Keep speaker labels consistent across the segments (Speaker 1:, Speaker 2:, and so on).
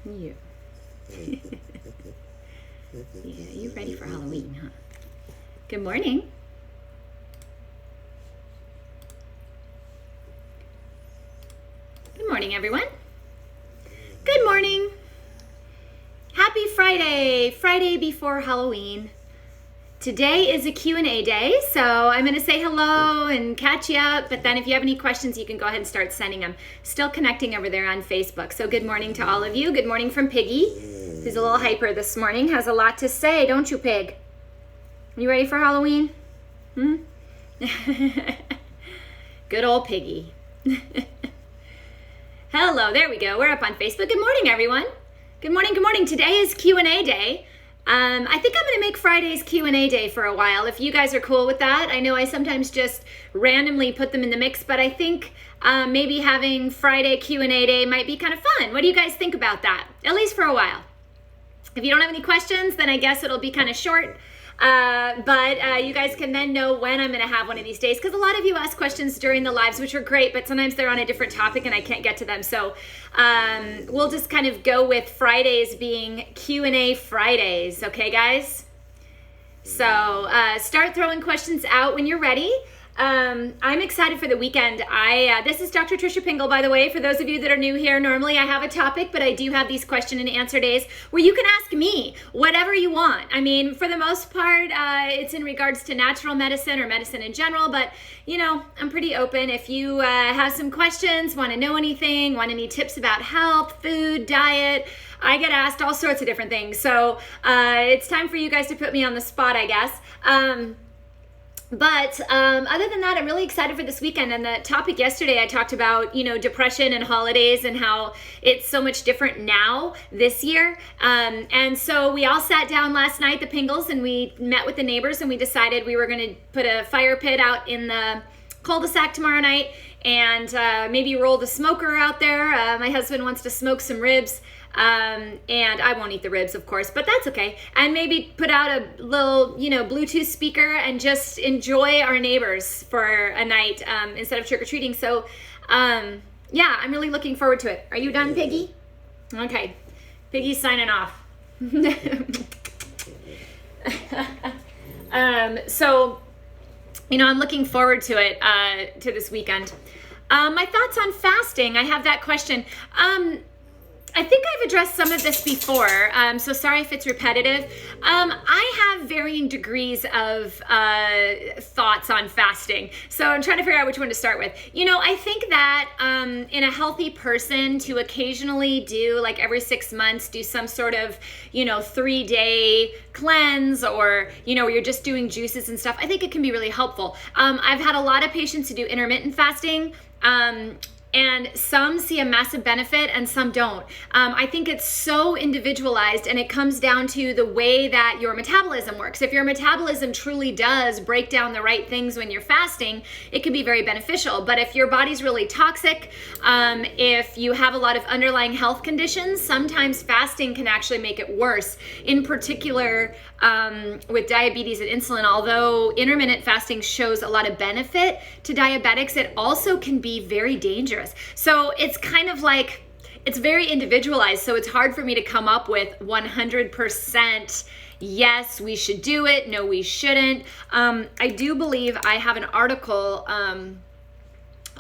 Speaker 1: You. Yeah, you ready for Halloween, huh? Good morning. Good morning, everyone. Good morning. Happy Friday, Friday before Halloween. Today is a Q&A day, so I'm going to say hello and catch you up, but then if you have any questions, you can go ahead and start sending them. Still connecting over there on Facebook. So good morning to all of you. Good morning from Piggy, who's a little hyper this morning, has a lot to say, don't you, Pig? You ready for Halloween? Good old Piggy. Hello, there we go. We're up on Facebook. Good morning, everyone. Good morning, good morning. Today is Q&A day. I think I'm going to make Friday's Q&A day for a while, if you guys are cool with that. I know I sometimes just randomly put them in the mix, but I think maybe having Friday Q&A day might be kind of fun. What do you guys think about that? At least for a while. If you don't have any questions, then I guess it'll be kind of short. But you guys can then know when I'm going to have one of these days, because a lot of you ask questions during the lives, which are great, but sometimes they're on a different topic and I can't get to them. So we'll just kind of go with Fridays being Q&A Fridays. Okay, guys? So start throwing questions out when you're ready. I'm excited for the weekend. This is Dr. Trisha Pingel, by the way, for those of you that are new here. Normally I have a topic, but I do have these question and answer days where you can ask me whatever you want. I mean, for the most part, it's in regards to natural medicine or medicine in general, but you know, I'm pretty open. If you have some questions, want to know anything, want any tips about health, food, diet, I get asked all sorts of different things. So it's time for you guys to put me on the spot, I guess. But other than that, I'm really excited for this weekend. And the topic yesterday, I talked about, you know, depression and holidays and how it's so much different now this year. And so we all sat down last night, the Pingels, and we met with the neighbors and we decided we were going to put a fire pit out in the cul-de-sac tomorrow night and maybe roll the smoker out there. My husband wants to smoke some ribs. And I won't eat the ribs, of course, but that's okay. And maybe put out a little, you know, Bluetooth speaker and just enjoy our neighbors for a night instead of trick-or-treating. So, yeah, I'm really looking forward to it. Are you done, Piggy? Okay. Piggy's signing off. So, you know, I'm looking forward to it, to this weekend. My thoughts on fasting. I have that question. I think I've addressed some of this before, so sorry if it's repetitive. I have varying degrees of thoughts on fasting, so I'm trying to figure out which one to start with. You know, I think that in a healthy person to occasionally do, like every 6 months, do some sort of, you know, 3-day cleanse or, you know, where you're just doing juices and stuff, I think it can be really helpful. I've had a lot of patients who do intermittent fasting, and some see a massive benefit and some don't. I think it's so individualized and it comes down to the way that your metabolism works. If your metabolism truly does break down the right things when you're fasting, it can be very beneficial. But if your body's really toxic, if you have a lot of underlying health conditions, sometimes fasting can actually make it worse. In particular, with diabetes and insulin, although intermittent fasting shows a lot of benefit to diabetics, it also can be very dangerous. So it's kind of like, it's very individualized. So it's hard for me to come up with 100% yes, we should do it, no, we shouldn't. I do believe I have an article on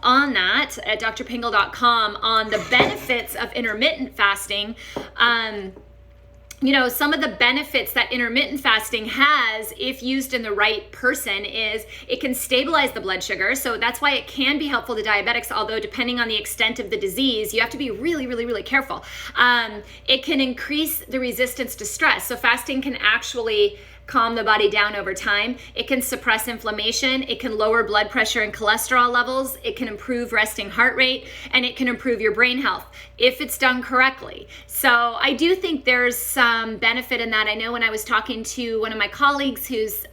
Speaker 1: that at drpingel.com on the benefits of intermittent fasting. You know, some of the benefits that intermittent fasting has, if used in the right person, is it can stabilize the blood sugar. So that's why it can be helpful to diabetics, although depending on the extent of the disease, you have to be really, really, really careful. It can increase the resistance to stress. So fasting can actually calm the body down over time. It can suppress inflammation. It can lower blood pressure and cholesterol levels. It can improve resting heart rate, and it can improve your brain health if it's done correctly. So I do think there's some benefit in that. I know when I was talking to one of my colleagues who's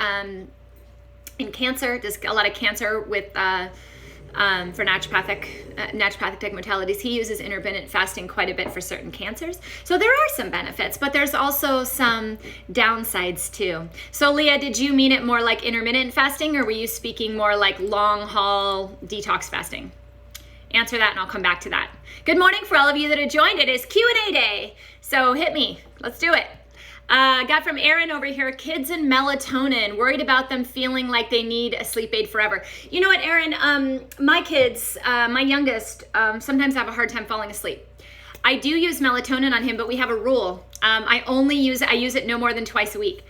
Speaker 1: in cancer, does a lot of cancer with for naturopathic modalities, he uses intermittent fasting quite a bit for certain cancers. So there are some benefits, but there's also some downsides too. So Leah, did you mean it more like intermittent fasting, or were you speaking more like long haul detox fasting? answer that and I'll come back to that. Good morning for all of you that have joined. It is Q&A day. So hit me. Let's do it. Got from Erin over here, kids and melatonin, worried about them feeling like they need a sleep aid forever. You know what, Erin, my kids, my youngest, sometimes have a hard time falling asleep. I do use melatonin on him, but we have a rule. I use it no more than twice a week.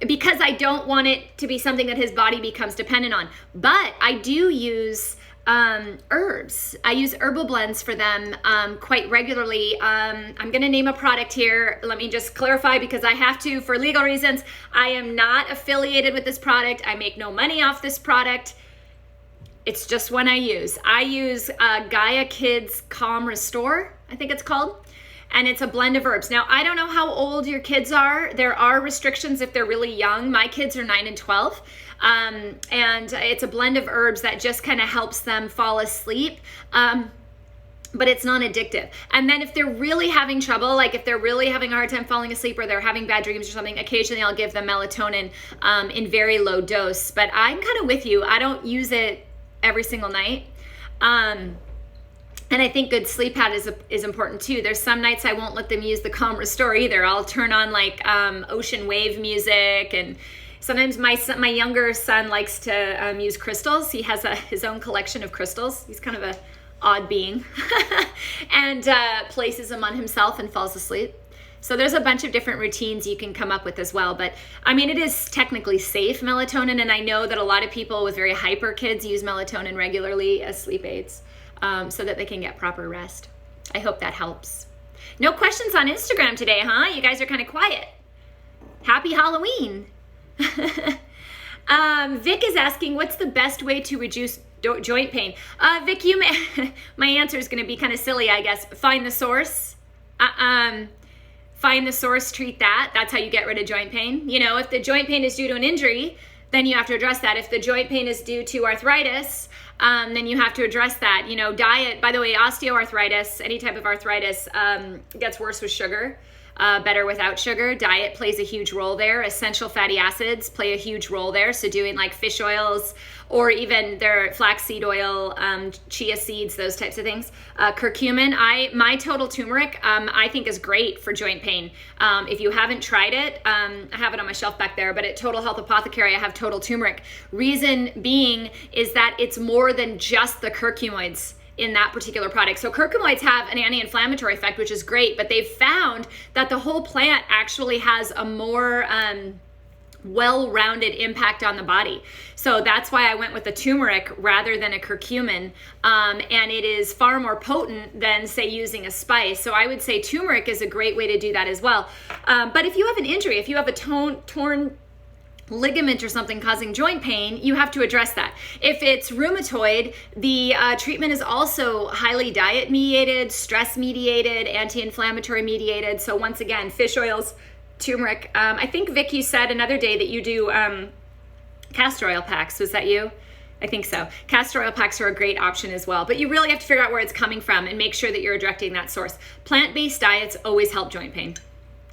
Speaker 1: Because I don't want it to be something that his body becomes dependent on. But I do use herbs. I use herbal blends for them quite regularly. I'm going to name a product here. Let me just clarify because I have to for legal reasons. I am not affiliated with this product. I make no money off this product. It's just one I use. I use Gaia Kids Calm Restore, I think it's called. And it's a blend of herbs. Now, I don't know how old your kids are. There are restrictions if they're really young. My kids are 9 and 12. And it's a blend of herbs that just kind of helps them fall asleep. But it's non-addictive. And then if they're really having trouble, like if they're really having a hard time falling asleep or they're having bad dreams or something, occasionally I'll give them melatonin in very low dose. But I'm kind of with you. I don't use it every single night. And I think good sleep habit is important too. There's some nights I won't let them use the Calm Restore either. I'll turn on like ocean wave music, and sometimes my younger son likes to use crystals. He has his own collection of crystals. He's kind of a odd being, and places them on himself and falls asleep. So there's a bunch of different routines you can come up with as well. But I mean, it is technically safe, melatonin, and I know that a lot of people with very hyper kids use melatonin regularly as sleep aids. So that they can get proper rest. I hope that helps. No questions on Instagram today, huh? You guys are kind of quiet. Happy Halloween. Vic is asking, what's the best way to reduce joint pain? Vic, my answer is going to be kind of silly, I guess. Find the source. Find the source, treat that. That's how you get rid of joint pain. You know, if the joint pain is due to an injury, then you have to address that. If the joint pain is due to arthritis, then you have to address that. You know, diet, by the way, osteoarthritis, any type of arthritis gets worse with sugar, better without sugar. Diet plays a huge role there. Essential fatty acids play a huge role there. So doing like fish oils or even their flaxseed oil, chia seeds, those types of things. Curcumin, my total turmeric, I think is great for joint pain. If you haven't tried it, I have it on my shelf back there, but at Total Health Apothecary, I have total turmeric. Reason being is that it's more than just the curcuminoids in that particular product. So curcuminoids have an anti-inflammatory effect, which is great, but they've found that the whole plant actually has a more well-rounded impact on the body. So that's why I went with the turmeric rather than a curcumin. And it is far more potent than, say, using a spice. So I would say turmeric is a great way to do that as well. But if you have an injury, if you have a torn ligament or something causing joint pain, you have to address that. If it's rheumatoid, the treatment is also highly diet mediated, stress mediated, anti-inflammatory mediated. So once again, fish oils, turmeric. I think Vicky said another day that you do castor oil packs. Was that you? I think so. Castor oil packs are a great option as well, but you really have to figure out where it's coming from and make sure that you're addressing that source. Plant-based diets always help joint pain.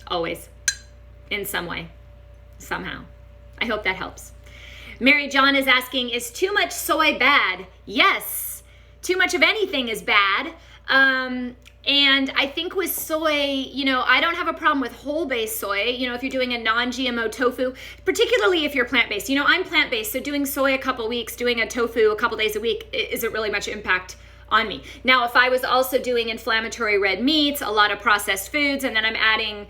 Speaker 1: Always. In some way. Somehow. I hope that helps. Mary John is asking, is too much soy bad? Yes. Too much of anything is bad. And I think with soy, you know, I don't have a problem with whole-based soy. You know, if you're doing a non-GMO tofu, particularly if you're plant-based. You know, I'm plant-based, so doing soy a couple weeks, doing a tofu a couple days a week isn't really much impact on me. Now, if I was also doing inflammatory red meats, a lot of processed foods, and then I'm adding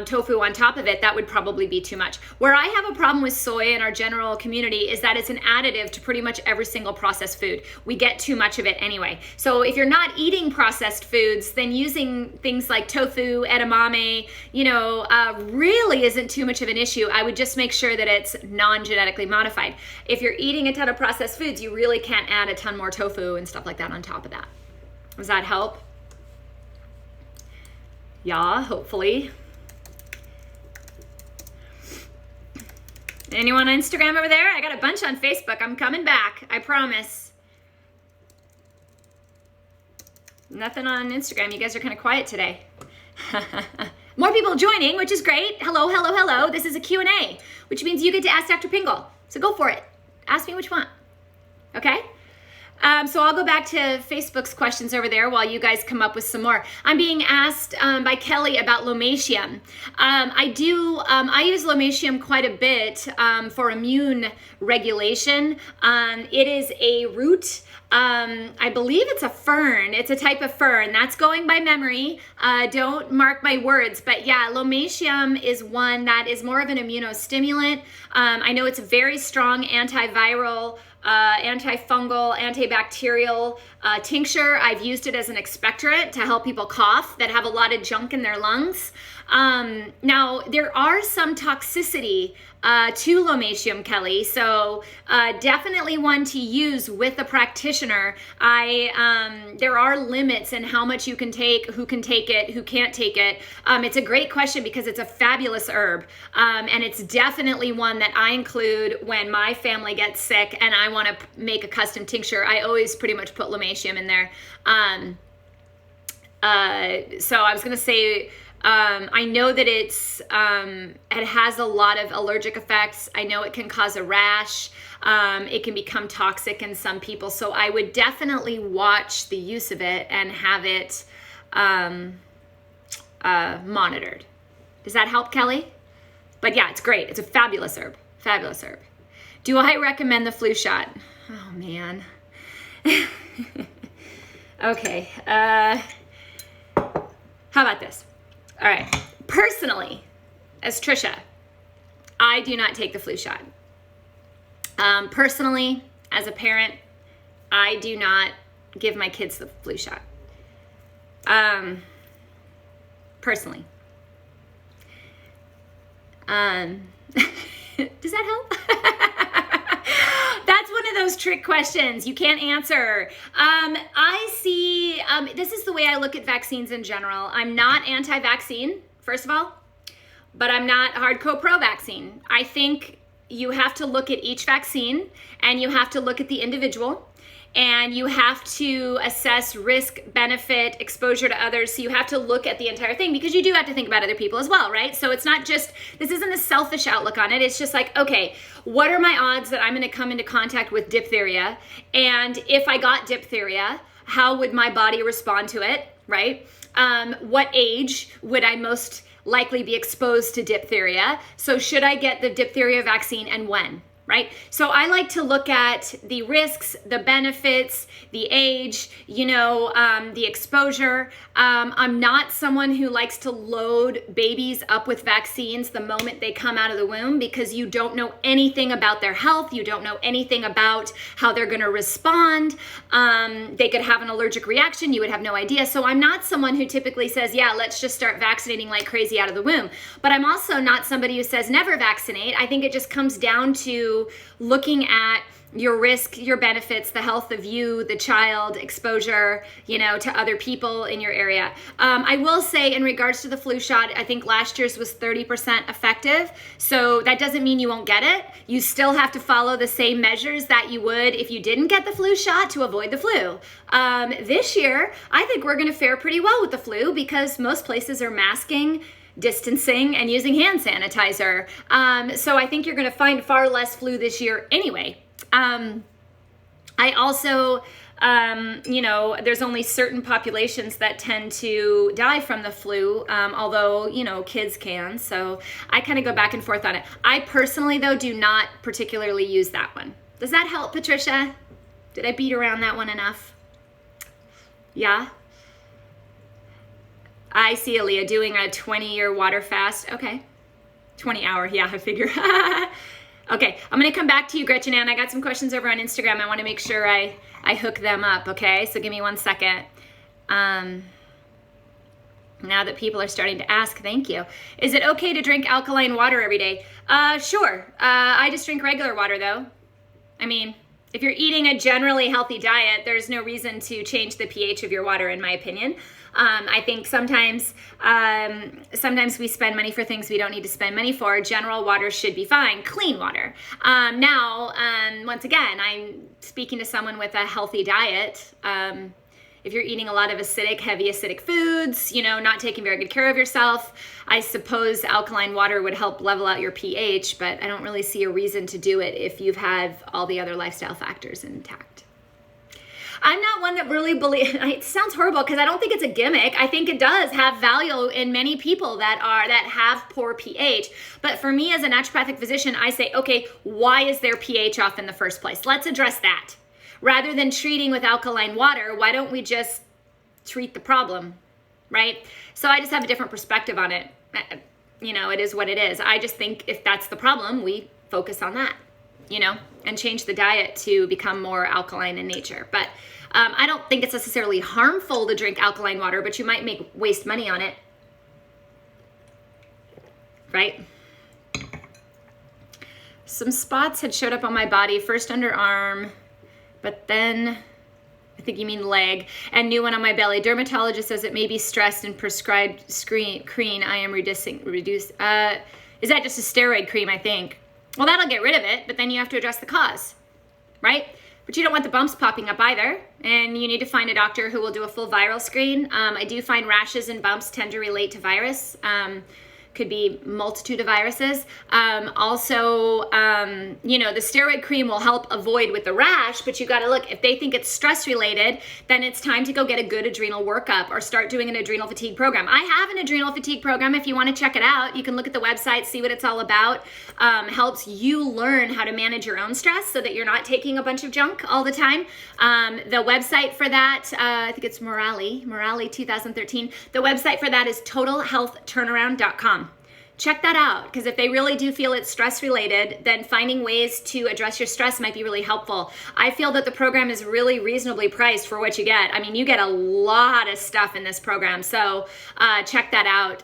Speaker 1: tofu on top of it, that would probably be too much. Where I have a problem with soy in our general community is that it's an additive to pretty much every single processed food. We get too much of it anyway. So if you're not eating processed foods, then using things like tofu, edamame, you know, really isn't too much of an issue. I would just make sure that it's non-genetically modified. If you're eating a ton of processed foods, you really can't add a ton more tofu and stuff like that on top of that. Does that help? Yeah, hopefully. Anyone on Instagram over there? I got a bunch on Facebook. I'm coming back. I promise. Nothing on Instagram. You guys are kind of quiet today. More people joining, which is great. Hello, hello, hello. This is a Q&A, which means you get to ask Dr. Pingel. So go for it. Ask me what you want. Okay? So I'll go back to Facebook's questions over there while you guys come up with some more. I'm being asked by Kelly about lomatium. I use lomatium quite a bit for immune regulation. It is a root. I believe it's a fern. It's a type of fern. That's going by memory. Don't mark my words. But yeah, lomatium is one that is more of an immunostimulant. I know it's a very strong antiviral, antifungal, antibacterial tincture. I've used it as an expectorant to help people cough that have a lot of junk in their lungs. Now, there are some toxicity to lomatium, Kelly, so definitely one to use with a practitioner. There are limits in how much you can take, who can take it, who can't take it. It's a great question because it's a fabulous herb, and it's definitely one that I include when my family gets sick and I want to make a custom tincture. I always pretty much put lomatium in there. So I was going to say, I know that it has a lot of allergic effects. I know it can cause a rash. It can become toxic in some people. So I would definitely watch the use of it and have it monitored. Does that help, Kelly? But yeah, it's great. It's a fabulous herb. Fabulous herb. Do I recommend the flu shot? Oh, man. Okay. How about this? All right. Personally, as Trisha, I do not take the flu shot. Personally, as a parent, I do not give my kids the flu shot. Personally. Does that help? That's one of those trick questions you can't answer. I see, this is the way I look at vaccines in general. I'm not anti-vaccine, first of all, but I'm not hardcore pro-vaccine. I think you have to look at each vaccine and you have to look at the individual and you have to assess risk, benefit, exposure to others. So you have to look at the entire thing because you do have to think about other people as well, right? So it's not just, this isn't a selfish outlook on it. It's just like, okay, what are my odds that I'm going to come into contact with diphtheria? And if I got diphtheria, how would my body respond to it, right? What age would I most likely be exposed to diphtheria? So should I get the diphtheria vaccine and when? Right? So I like to look at the risks, the benefits, the age, the exposure. I'm not someone who likes to load babies up with vaccines the moment they come out of the womb because you don't know anything about their health. You don't know anything about how they're going to respond. They could have an allergic reaction. You would have no idea. So I'm not someone who typically says, yeah, let's just start vaccinating like crazy out of the womb. But I'm also not somebody who says never vaccinate. I think it just comes down to looking at your risk, your benefits, the health of you, the child, exposure, to other people in your area. I will say in regards to the flu shot, I think last year's was 30% effective. So that doesn't mean you won't get it. You still have to follow the same measures that you would if you didn't get the flu shot to avoid the flu. This year, I think we're going to fare pretty well with the flu because most places are masking, distancing, and using hand sanitizer. So I think you're going to find far less flu this year anyway. I also, there's only certain populations that tend to die from the flu, although, kids can. So I kind of go back and forth on it. I personally, though, do not particularly use that one. Does that help, Patricia? Did I beat around that one enough? Yeah? I see Aaliyah doing a 20-year water fast. Okay. 20-hour. Yeah, I figure. Okay. I'm going to come back to you, Gretchen Ann. I got some questions over on Instagram. I want to make sure I hook them up. Okay. So give me 1 second. Now that people are starting to ask, thank you. Is it okay to drink alkaline water every day? Sure. I just drink regular water though. I mean, if you're eating a generally healthy diet, there's no reason to change the pH of your water, in my opinion. I think sometimes we spend money for things we don't need to spend money for. General water should be fine. Clean water. Once again, I'm speaking to someone with a healthy diet. If you're eating a lot of heavy acidic foods, not taking very good care of yourself, I suppose alkaline water would help level out your pH, but I don't really see a reason to do it if you've had all the other lifestyle factors intact. I'm not one that really believes, it sounds horrible because I don't think it's a gimmick. I think it does have value in many people that have poor pH. But for me as a naturopathic physician, I say, okay, why is their pH off in the first place? Let's address that. Rather than treating with alkaline water, why don't we just treat the problem, right? So I just have a different perspective on it. It is what it is. I just think if that's the problem, we focus on that, and change the diet to become more alkaline in nature. But I don't think it's necessarily harmful to drink alkaline water, but you might waste money on it, right? Some spots had showed up on my body, first underarm, but then I think you mean leg, and new one on my belly. Dermatologist says it may be stressed and prescribed cream. I am reducing. Is that just a steroid cream, I think? Well, that'll get rid of it, but then you have to address the cause, right? But you don't want the bumps popping up either, and you need to find a doctor who will do a full viral screen. I do find rashes and bumps tend to relate to virus. Could be multitude of viruses. The steroid cream will help avoid with the rash, but you got to look, if they think it's stress related, then it's time to go get a good adrenal workup or start doing an adrenal fatigue program. I have an adrenal fatigue program. If you want to check it out, you can look at the website, see what it's all about. Helps you learn how to manage your own stress so that you're not taking a bunch of junk all the time. The website for that, I think it's Morale 2013. The website for that is totalhealthturnaround.com. Check that out, because if they really do feel it's stress related, then finding ways to address your stress might be really helpful. I feel that the program is really reasonably priced for what you get. I mean, you get a lot of stuff in this program, so check that out.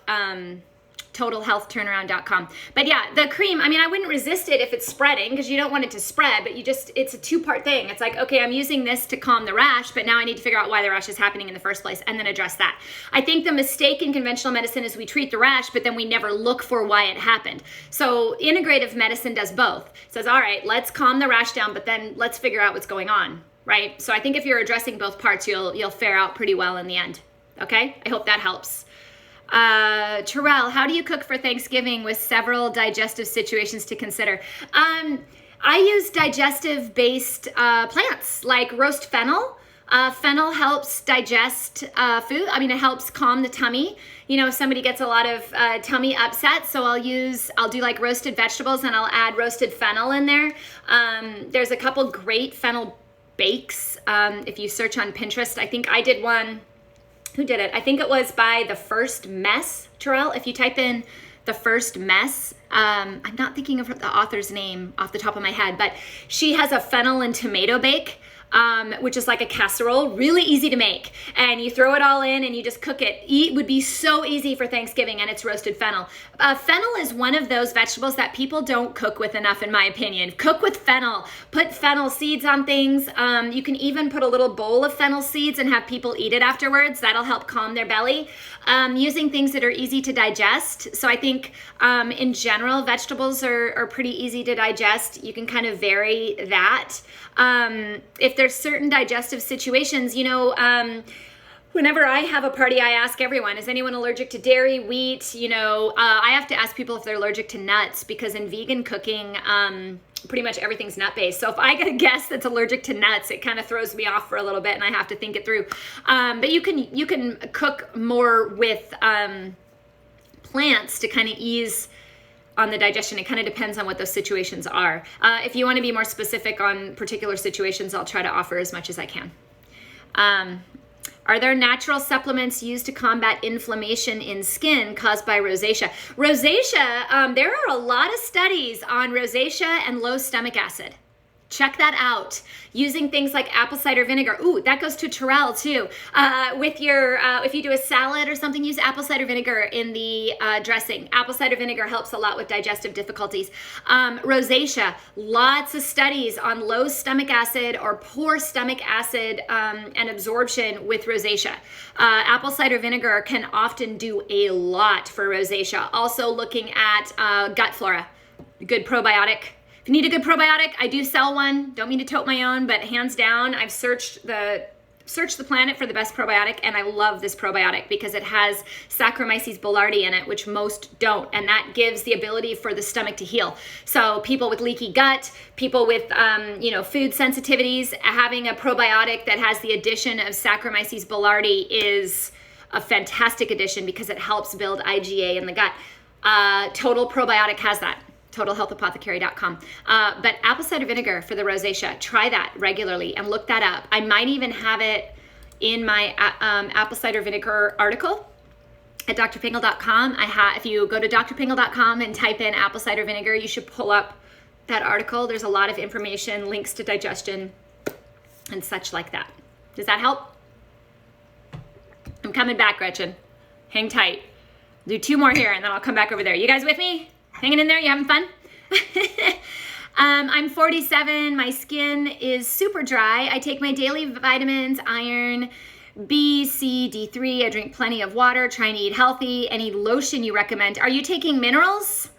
Speaker 1: totalhealthturnaround.com. But yeah, the cream, I wouldn't resist it if it's spreading, because you don't want it to spread, but it's a two-part thing. It's like, okay, I'm using this to calm the rash, but now I need to figure out why the rash is happening in the first place and then address that. I think the mistake in conventional medicine is we treat the rash, but then we never look for why it happened. So integrative medicine does both. It says, all right, let's calm the rash down, but then let's figure out what's going on, right? So I think if you're addressing both parts, you'll fare out pretty well in the end. Okay? I hope that helps. Terrell, how do you cook for Thanksgiving with several digestive situations to consider? I use digestive-based plants like roast fennel. Fennel helps digest food. It helps calm the tummy. If somebody gets a lot of tummy upset, so I'll do like roasted vegetables and I'll add roasted fennel in there. There's a couple great fennel bakes. If you search on Pinterest, I think I did one. Who did it? I think it was by The First Mess, Terrell. If you type in The First Mess, I'm not thinking of the author's name off the top of my head, but she has a fennel and tomato bake, which is like a casserole, really easy to make. And you throw it all in and you just cook it. It would be so easy for Thanksgiving, and it's roasted fennel. Fennel is one of those vegetables that people don't cook with enough, in my opinion. Cook with fennel. Put fennel seeds on things. You can even put a little bowl of fennel seeds and have people eat it afterwards. That'll help calm their belly. Using things that are easy to digest. So I think in general, vegetables are pretty easy to digest. You can kind of vary that. If there's certain digestive situations, whenever I have a party, I ask everyone, is anyone allergic to dairy, wheat? I have to ask people if they're allergic to nuts, because in vegan cooking, pretty much everything's nut-based. So if I get a guest that's allergic to nuts, it kind of throws me off for a little bit and I have to think it through. But you can cook more with plants to kind of ease on the digestion. It kind of depends on what those situations are. If you want to be more specific on particular situations, I'll try to offer as much as I can. Are there natural supplements used to combat inflammation in skin caused by rosacea? Rosacea, there are a lot of studies on rosacea and low stomach acid. Check that out. Using things like apple cider vinegar. Ooh, that goes to Terrell too. With your, if you do a salad or something, use apple cider vinegar in the dressing. Apple cider vinegar helps a lot with digestive difficulties. Rosacea, lots of studies on low stomach acid or poor stomach acid and absorption with rosacea. Apple cider vinegar can often do a lot for rosacea. Also looking at gut flora, good probiotic. If you need a good probiotic, I do sell one. Don't mean to tote my own, but hands down, I've searched the searched the planet for the best probiotic, and I love this probiotic because it has Saccharomyces boulardii in it, which most don't, and that gives the ability for the stomach to heal. So people with leaky gut, people with food sensitivities, having a probiotic that has the addition of Saccharomyces boulardii is a fantastic addition because it helps build IgA in the gut. Total Probiotic has that. TotalHealthApothecary.com. But apple cider vinegar for the rosacea, try that regularly and look that up. I might even have it in my apple cider vinegar article at drpingel.com. If you go to drpingel.com and type in apple cider vinegar, you should pull up that article. There's a lot of information, links to digestion and such like that. Does that help? I'm coming back, Gretchen. Hang tight. Do 2 more here and then I'll come back over there. You guys with me? Hanging in there? You having fun? I'm 47. My skin is super dry. I take my daily vitamins, iron, B, C, D3. I drink plenty of water, trying to eat healthy. Any lotion you recommend? Are you taking minerals?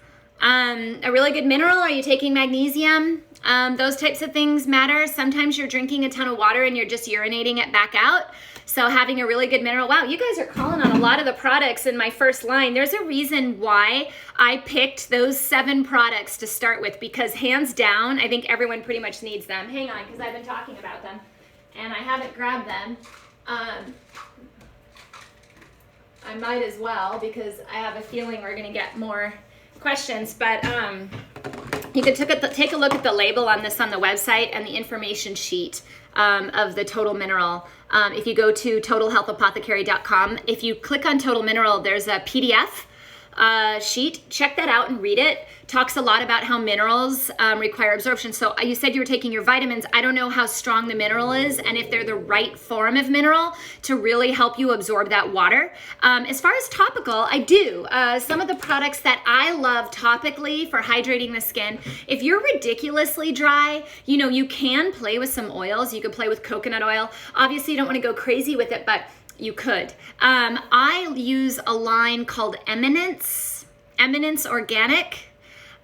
Speaker 1: A really good mineral? Are you taking magnesium? Those types of things matter. Sometimes you're drinking a ton of water and you're just urinating it back out. So having a really good mineral. Wow, you guys are calling on a lot of the products in my first line. There's a reason why I picked those 7 products to start with, because hands down, I think everyone pretty much needs them. Hang on, because I've been talking about them and I haven't grabbed them. I might as well, because I have a feeling we're gonna get more questions, but you can take a look at the label on this on the website and the information sheet of the Total Mineral. If you go to TotalHealthApothecary.com, if you click on Total Mineral, there's a PDF sheet. Check that out and read it. Talks a lot about how minerals require absorption. So you said you were taking your vitamins. I don't know how strong the mineral is and if they're the right form of mineral to really help you absorb that water. As far as topical, I do. Some of the products that I love topically for hydrating the skin, if you're ridiculously dry, you can play with some oils. You could play with coconut oil. Obviously, you don't want to go crazy with it, but you could. I use a line called Eminence Organic.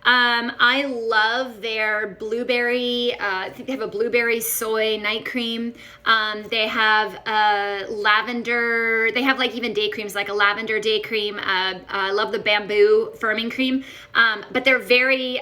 Speaker 1: I love their blueberry, I think they have a blueberry soy night cream. They have lavender, they have like even day creams, like a lavender day cream. I love the bamboo firming cream. But they're very,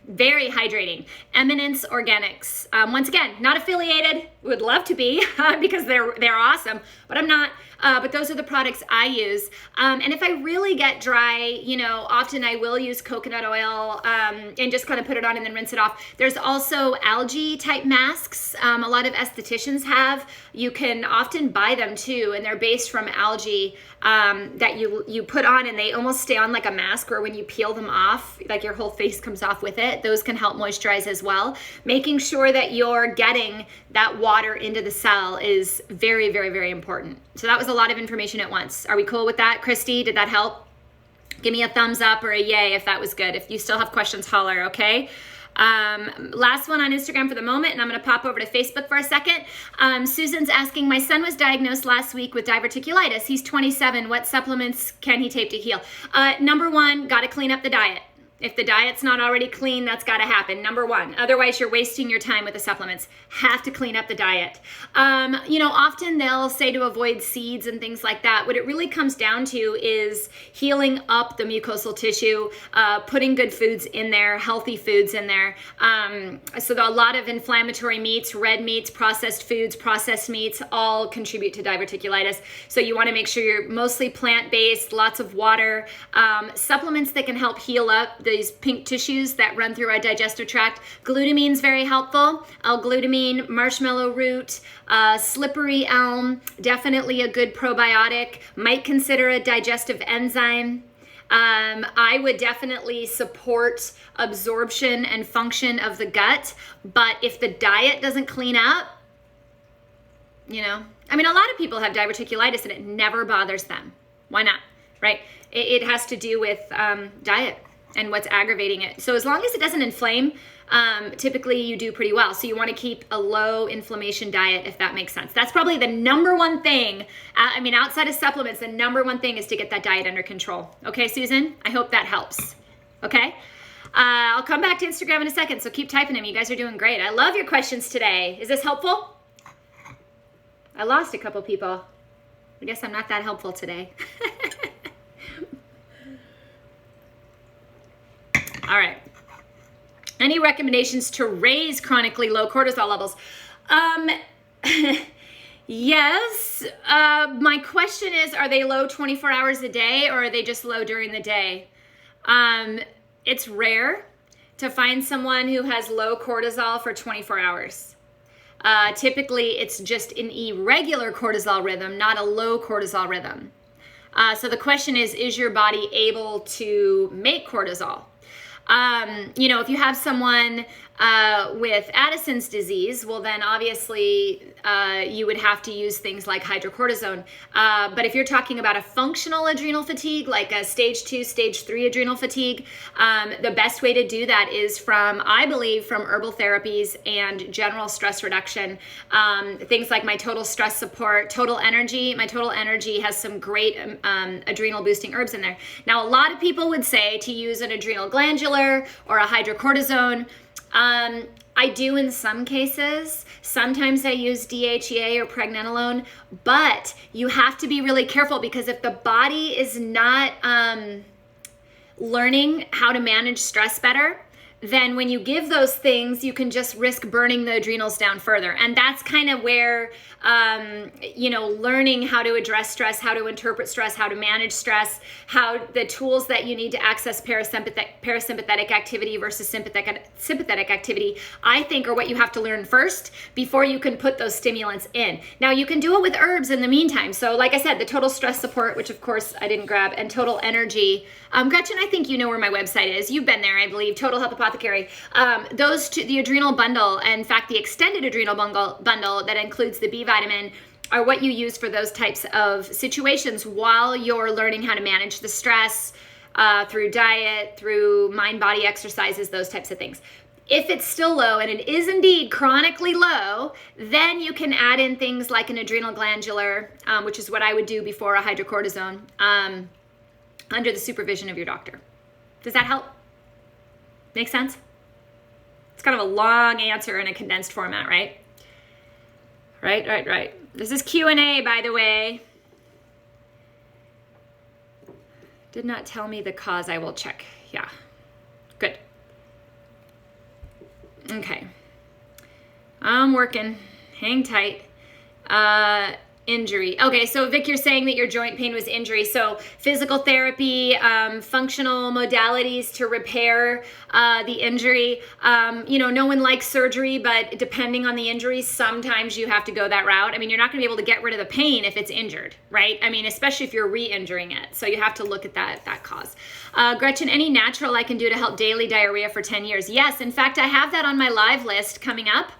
Speaker 1: very hydrating. Eminence Organics. Once again, not affiliated, would love to be because they're awesome, but I'm not. But those are the products I use. And if I really get dry, often I will use coconut oil and just kind of put it on and then rinse it off. There's also algae type masks. A lot of estheticians have. You can often buy them too, and they're based from algae that you put on, and they almost stay on like a mask, where when you peel them off, like your whole face comes off with it. Those can help moisturize as well. Making sure that you're getting that water into the cell is very, very, very important. So that was a lot of information at once. Are we cool with that? Christy, did that help? Give me a thumbs up or a yay if that was good. If you still have questions, holler, okay? Last one on Instagram for the moment, and I'm going to pop over to Facebook for a second. Susan's asking, my son was diagnosed last week with diverticulitis. He's 27. What supplements can he take to heal? Number 1, got to clean up the diet. If the diet's not already clean, that's got to happen. Number 1. Otherwise, you're wasting your time with the supplements. Have to clean up the diet. Often they'll say to avoid seeds and things like that. What it really comes down to is healing up the mucosal tissue, putting good foods in there, healthy foods in there. So a lot of inflammatory meats, red meats, processed foods, processed meats, all contribute to diverticulitis. So you want to make sure you're mostly plant-based, lots of water, supplements that can help heal up these pink tissues that run through our digestive tract. Glutamine is very helpful. L-glutamine, marshmallow root, slippery elm, definitely a good probiotic. Might consider a digestive enzyme. I would definitely support absorption and function of the gut, but if the diet doesn't clean up, a lot of people have diverticulitis and it never bothers them. Why not, right? It has to do with diet and what's aggravating it. So as long as it doesn't inflame, typically you do pretty well. So you want to keep a low inflammation diet, if that makes sense. That's probably the number one thing. Outside of supplements, the number one thing is to get that diet under control. Okay, Susan? I hope that helps. Okay? I'll come back to Instagram in a second, so keep typing them. You guys are doing great. I love your questions today. Is this helpful? I lost a couple people. I guess I'm not that helpful today. All right. Any recommendations to raise chronically low cortisol levels? Yes. My question is, are they low 24 hours a day, or are they just low during the day? It's rare to find someone who has low cortisol for 24 hours. Typically, it's just an irregular cortisol rhythm, not a low cortisol rhythm. So the question is your body able to make cortisol? If you have someone with Addison's disease, well, then obviously you would have to use things like hydrocortisone. But if you're talking about a functional adrenal fatigue, like a stage 2, stage 3 adrenal fatigue, the best way to do that is I believe, from herbal therapies and general stress reduction. Things like my total stress support, total energy. My total energy has some great adrenal boosting herbs in there. Now, a lot of people would say to use an adrenal glandular or a hydrocortisone. I do in some cases. Sometimes I use DHEA or pregnenolone, but you have to be really careful, because if the body is not learning how to manage stress better, then when you give those things, you can just risk burning the adrenals down further. And that's kind of where, learning how to address stress, how to interpret stress, how to manage stress, how the tools that you need to access parasympathetic activity versus sympathetic activity, I think are what you have to learn first before you can put those stimulants in. Now, you can do it with herbs in the meantime. So like I said, the total stress support, which of course I didn't grab, and total energy. Gretchen, I think you know where my website is. You've been there, I believe. Total Health Apothecary. Those two, the adrenal bundle, in fact, the extended adrenal bundle that includes the B vitamin, are what you use for those types of situations while you're learning how to manage the stress through diet, through mind-body exercises, those types of things. If it's still low, and it is indeed chronically low, then you can add in things like an adrenal glandular, which is what I would do before a hydrocortisone, under the supervision of your doctor. Does that help? Make sense? It's kind of a long answer in a condensed format, right? Right. This is Q&A, by the way. Did not tell me the cause. I will check. Yeah. Good. Okay. I'm working. Hang tight. Injury. Okay, so Vic, you're saying that your joint pain was injury. So physical therapy, functional modalities to repair the injury. No one likes surgery, but depending on the injury, sometimes you have to go that route. I mean, you're not going to be able to get rid of the pain if it's injured, right? I mean, especially if you're re-injuring it. So you have to look at that cause. Gretchen, any natural I can do to help daily diarrhea for 10 years? Yes, in fact, I have that on my live list coming up.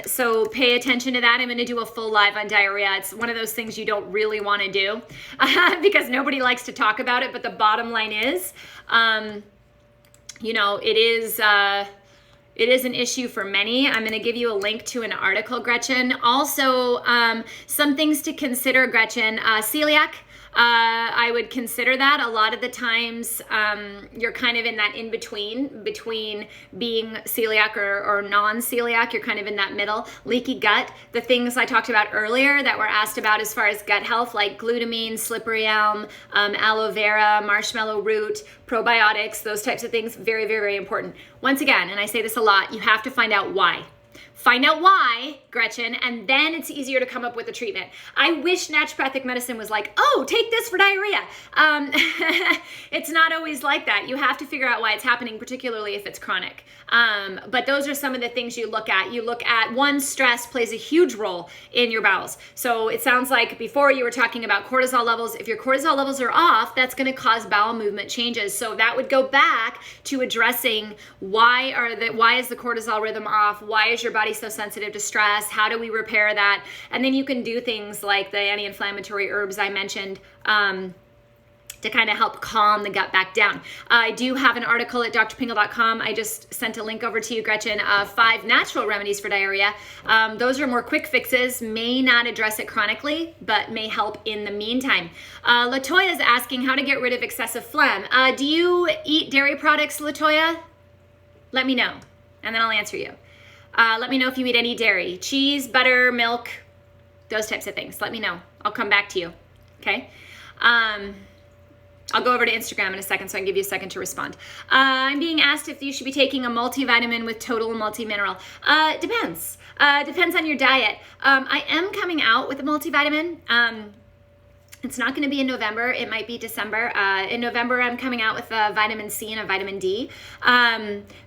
Speaker 1: So pay attention to that. I'm going to do a full live on diarrhea. It's one of those things you don't really want to do because nobody likes to talk about it. But the bottom line is, it is an issue for many. I'm going to give you a link to an article, Gretchen. Also, some things to consider, Gretchen. Celiac. I would consider that. A lot of the times you're kind of in that between being celiac or non-celiac. You're kind of in that middle. Leaky gut, the things I talked about earlier that were asked about as far as gut health, like glutamine, slippery elm, aloe vera, marshmallow root, probiotics, those types of things, very, very, very important. Once again, and I say this a lot, you have to find out why. Find out why, Gretchen, and then it's easier to come up with a treatment. I wish naturopathic medicine was like, oh, take this for diarrhea. It's not always like that. You have to figure out why it's happening, particularly if it's chronic. But those are some of the things you look at. You look at, one, stress plays a huge role in your bowels. So it sounds like before you were talking about cortisol levels. If your cortisol levels are off, that's going to cause bowel movement changes. So that would go back to addressing why is the cortisol rhythm off? Why is your body so sensitive to stress? How do we repair that? And then you can do things like the anti-inflammatory herbs I mentioned to kind of help calm the gut back down. I do have an article at drpingel.com. I just sent a link over to you, Gretchen, 5 natural remedies for diarrhea. Those are more quick fixes, may not address it chronically, but may help in the meantime. Latoya is asking how to get rid of excessive phlegm. Do you eat dairy products, Latoya? Let me know, and then I'll answer you. Let me know if you eat any dairy. Cheese, butter, milk, those types of things. Let me know. I'll come back to you. Okay. I'll go over to Instagram in a second, so I can give you a second to respond. I'm being asked if you should be taking a multivitamin with total multi-mineral. Depends. Depends on your diet. I am coming out with a multivitamin. It's not going to be in November. It might be December. In November, I'm coming out with a vitamin C and a vitamin D.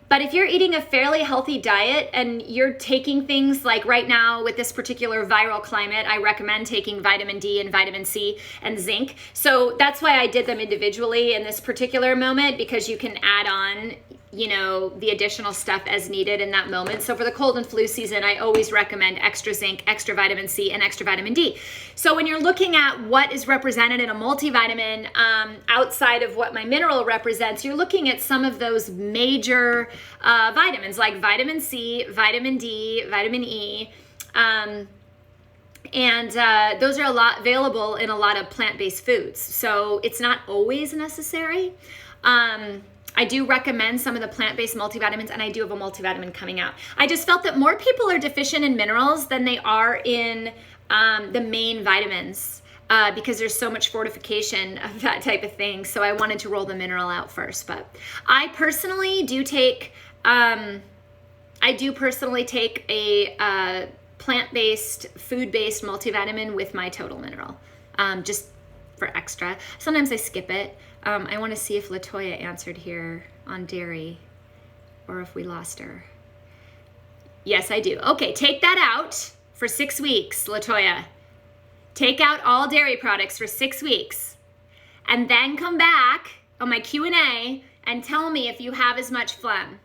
Speaker 1: But if you're eating a fairly healthy diet and you're taking things like right now with this particular viral climate, I recommend taking vitamin D and vitamin C and zinc. So that's why I did them individually in this particular moment, because you can add on, you know, the additional stuff as needed in that moment. So for the cold and flu season, I always recommend extra zinc, extra vitamin C, and extra vitamin D. So when you're looking at what is represented in a multivitamin outside of what my mineral represents, you're looking at some of those major vitamins like vitamin C, vitamin D, vitamin E, and those are a lot available in a lot of plant-based foods. So it's not always necessary. I do recommend some of the plant-based multivitamins, and I do have a multivitamin coming out. I just felt that more people are deficient in minerals than they are in the main vitamins because there's so much fortification of that type of thing. So I wanted to roll the mineral out first. But I personally do take, a plant-based, food-based multivitamin with my total mineral, just for extra. Sometimes I skip it. I want to see if Latoya answered here on dairy or if we lost her. Yes, I do. Okay, take that out for 6 weeks, Latoya. Take out all dairy products for 6 weeks and then come back on my Q&A and tell me if you have as much phlegm.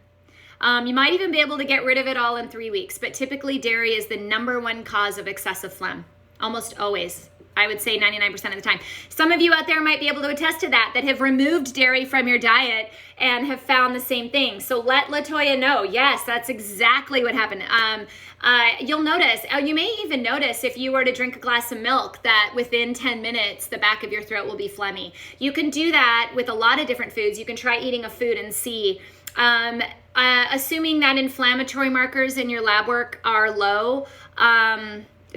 Speaker 1: You might even be able to get rid of it all in 3 weeks, but typically dairy is the #1 cause of excessive phlegm, almost always. I would say 99% of the time. Some of you out there might be able to attest to that have removed dairy from your diet and have found the same thing. So let Latoya know. Yes, that's exactly what happened. You'll notice, you may even notice if you were to drink a glass of milk that within 10 minutes, the back of your throat will be phlegmy. You can do that with a lot of different foods. You can try eating a food and see. Assuming that inflammatory markers in your lab work are low,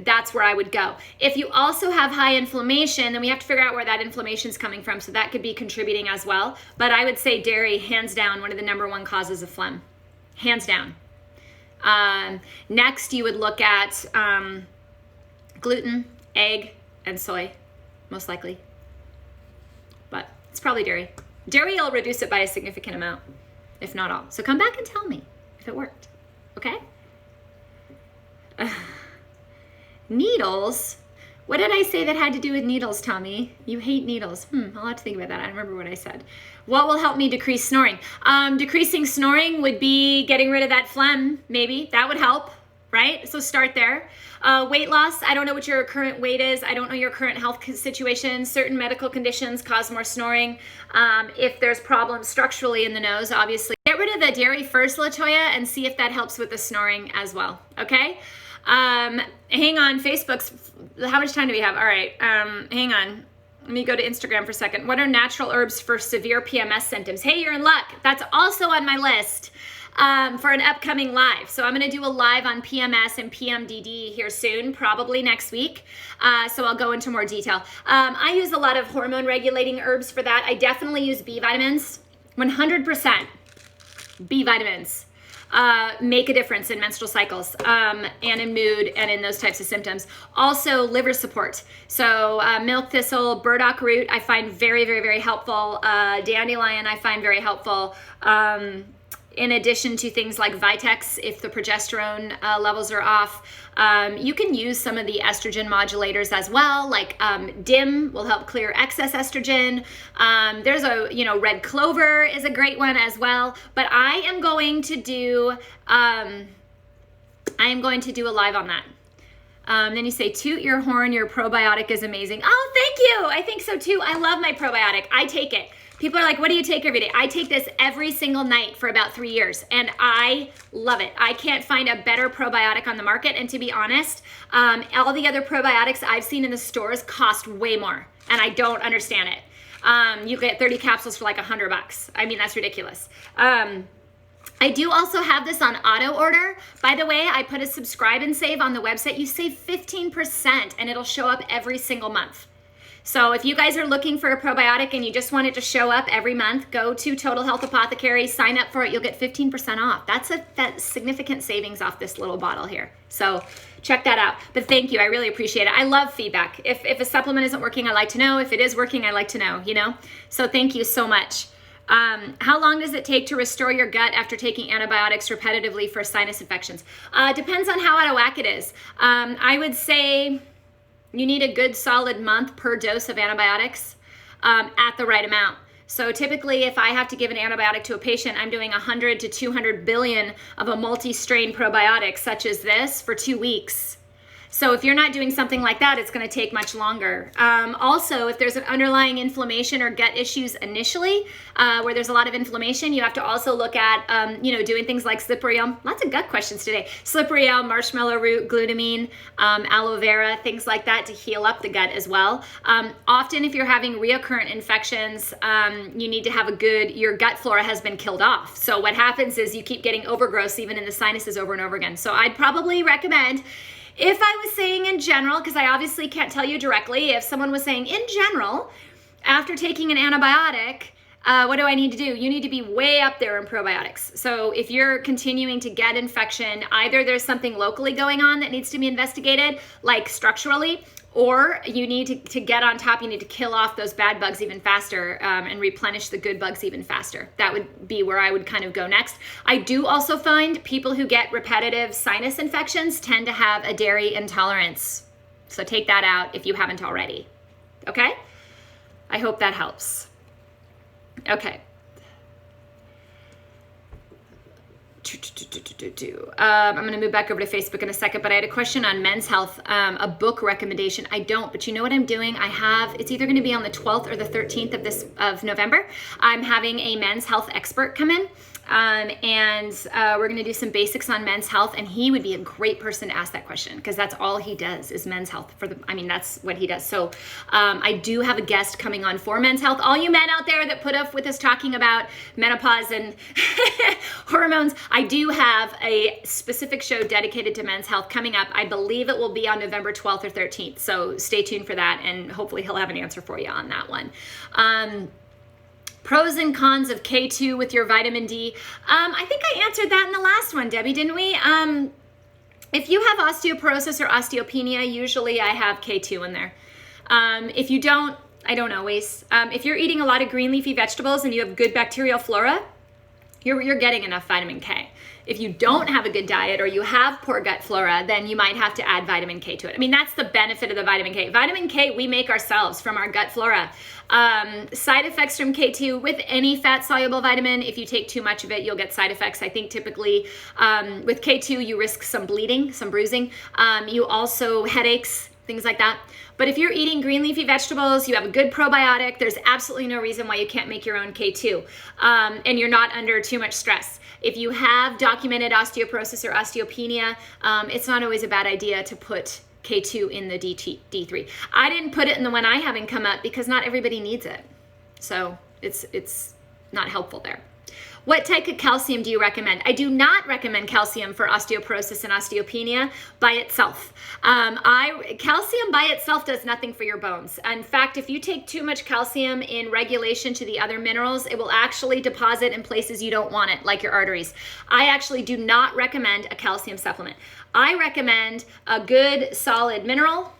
Speaker 1: that's where I would go. If you also have high inflammation, then we have to figure out where that inflammation is coming from. So that could be contributing as well. But I would say dairy, hands down, one of the #1 causes of phlegm. Hands down. Next, you would look at gluten, egg, and soy, most likely. But it's probably dairy. Dairy will reduce it by a significant amount, if not all. So come back and tell me if it worked, okay? Needles? What did I say that had to do with needles, Tommy? You hate needles. I'll have to think about that. I don't remember what I said. What will help me decrease snoring? Decreasing snoring would be getting rid of that phlegm, maybe. That would help, right? So start there. Weight loss, I don't know what your current weight is. I don't know your current health situation. Certain medical conditions cause more snoring. If there's problems structurally in the nose, obviously. Get rid of the dairy first, Latoya, and see if that helps with the snoring as well, okay? Hang on, Facebook's, how much time do we have? All right, hang on. Let me go to Instagram for a second. What are natural herbs for severe PMS symptoms? Hey, you're in luck. That's also on my list for an upcoming live. So I'm going to do a live on PMS and PMDD here soon, probably next week. So I'll go into more detail. I use a lot of hormone regulating herbs for that. I definitely use B vitamins, 100% B vitamins. Make a difference in menstrual cycles and in mood and in those types of symptoms. Also, liver support. So milk thistle, burdock root, I find very, very, very helpful. Dandelion, I find very helpful. In addition to things like Vitex, if the progesterone levels are off. You can use some of the estrogen modulators as well, like DIM will help clear excess estrogen. There's red clover is a great one as well. But I am going to do a live on that. Then you say, toot your horn, your probiotic is amazing. Oh, thank you. I think so too. I love my probiotic. I take it. People are like, what do you take every day? I take this every single night for about 3 years, and I love it. I can't find a better probiotic on the market, and to be honest, all the other probiotics I've seen in the stores cost way more, and I don't understand it. You get 30 capsules for like $100. I mean, that's ridiculous. I do also have this on auto order. By the way, I put a subscribe and save on the website. You save 15% and it'll show up every single month. So if you guys are looking for a probiotic and you just want it to show up every month, go to Total Health Apothecary, sign up for it. You'll get 15% off. That's significant savings off this little bottle here. So check that out. But thank you. I really appreciate it. I love feedback. If a supplement isn't working, I like to know. If it is working, I like to know, you know? So thank you so much. How long does it take to restore your gut after taking antibiotics repetitively for sinus infections? Depends on how out of whack it is. I would say you need a good solid month per dose of antibiotics at the right amount. So typically if I have to give an antibiotic to a patient, I'm doing 100 to 200 billion of a multi-strain probiotic such as this for 2 weeks. So if you're not doing something like that, it's going to take much longer. Also, if there's an underlying inflammation or gut issues initially, where there's a lot of inflammation, you have to also look at, doing things like slippery elm. Lots of gut questions today. Slippery elm, marshmallow root, glutamine, aloe vera, things like that to heal up the gut as well. Often, if you're having recurrent infections, you need to have your gut flora has been killed off. So what happens is you keep getting overgrowth even in the sinuses over and over again. So I'd probably recommend, if I was saying in general, because I obviously can't tell you directly, if someone was saying in general, after taking an antibiotic, what do I need to do? You need to be way up there in probiotics. So if you're continuing to get infection, either there's something locally going on that needs to be investigated, like structurally, or you need to get on top, you need to kill off those bad bugs even faster and replenish the good bugs even faster. That would be where I would kind of go next. I do also find people who get repetitive sinus infections tend to have a dairy intolerance. So take that out if you haven't already. Okay? I hope that helps. Okay. I'm going to move back over to Facebook in a second, but I had a question on men's health, a book recommendation. I don't, but you know what I'm doing? It's either going to be on the 12th or the 13th of November. I'm having a men's health expert come in. And we're going to do some basics on men's health, and he would be a great person to ask that question because that's all he does is men's health that's what he does. So I do have a guest coming on for men's health. All you men out there that put up with us talking about menopause and hormones, I do have a specific show dedicated to men's health coming up. I believe it will be on November 12th or 13th. So stay tuned for that, and hopefully he'll have an answer for you on that one. Pros and cons of K2 with your vitamin D. I think I answered that in the last one, Debbie, didn't we? If you have osteoporosis or osteopenia, usually I have K2 in there. If you don't, I don't always. If you're eating a lot of green leafy vegetables and you have good bacterial flora, you're getting enough vitamin K. If you don't have a good diet or you have poor gut flora, then you might have to add vitamin K to it. I mean, that's the benefit of the vitamin K. Vitamin K we make ourselves from our gut flora. Side effects from K2 with any fat-soluble vitamin, if you take too much of it, you'll get side effects. I think typically with K2, you risk some bleeding, some bruising. You also headaches, things like that. But if you're eating green leafy vegetables, you have a good probiotic, there's absolutely no reason why you can't make your own K2. And you're not under too much stress. If you have documented osteoporosis or osteopenia, it's not always a bad idea to put K2 in the D3. I didn't put it in the one I haven't come up because not everybody needs it. So it's not helpful there. What type of calcium do you recommend? I do not recommend calcium for osteoporosis and osteopenia by itself. Calcium by itself does nothing for your bones. In fact, if you take too much calcium in regulation to the other minerals, it will actually deposit in places you don't want it, like your arteries. I actually do not recommend a calcium supplement. I recommend a good solid mineral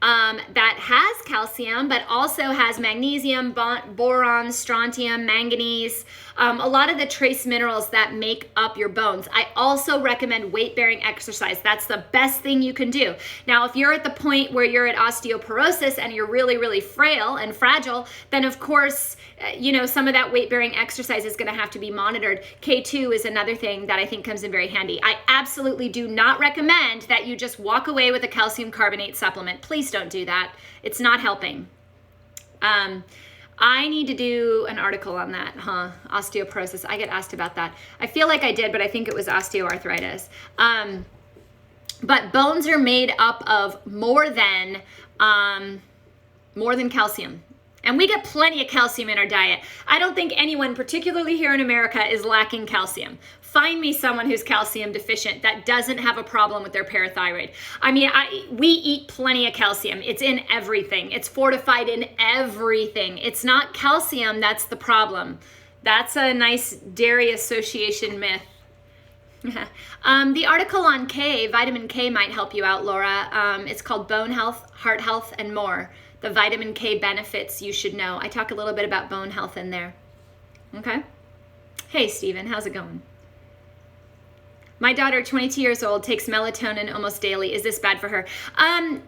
Speaker 1: that has calcium, but also has magnesium, boron, strontium, manganese, a lot of the trace minerals that make up your bones. I also recommend weight-bearing exercise. That's the best thing you can do. Now, if you're at the point where you're at osteoporosis and you're really, really frail and fragile, then of course, some of that weight-bearing exercise is going to have to be monitored. K2 is another thing that I think comes in very handy. I absolutely do not recommend that you just walk away with a calcium carbonate supplement. Please don't do that. It's not helping. I need to do an article on that, osteoporosis. I get asked about that. I feel like I did, but I think it was osteoarthritis. But bones are made up of more than calcium. And we get plenty of calcium in our diet. I don't think anyone, particularly here in America, is lacking calcium. Find me someone who's calcium deficient that doesn't have a problem with their parathyroid. I mean, we eat plenty of calcium. It's in everything. It's fortified in everything. It's not calcium that's the problem. That's a nice dairy association myth. The article on K, vitamin K, might help you out, Laura. It's called Bone Health, Heart Health, and More. The vitamin K benefits you should know. I talk a little bit about bone health in there. Okay? Hey, Stephen, how's it going? My daughter, 22 years old, takes melatonin almost daily. Is this bad for her?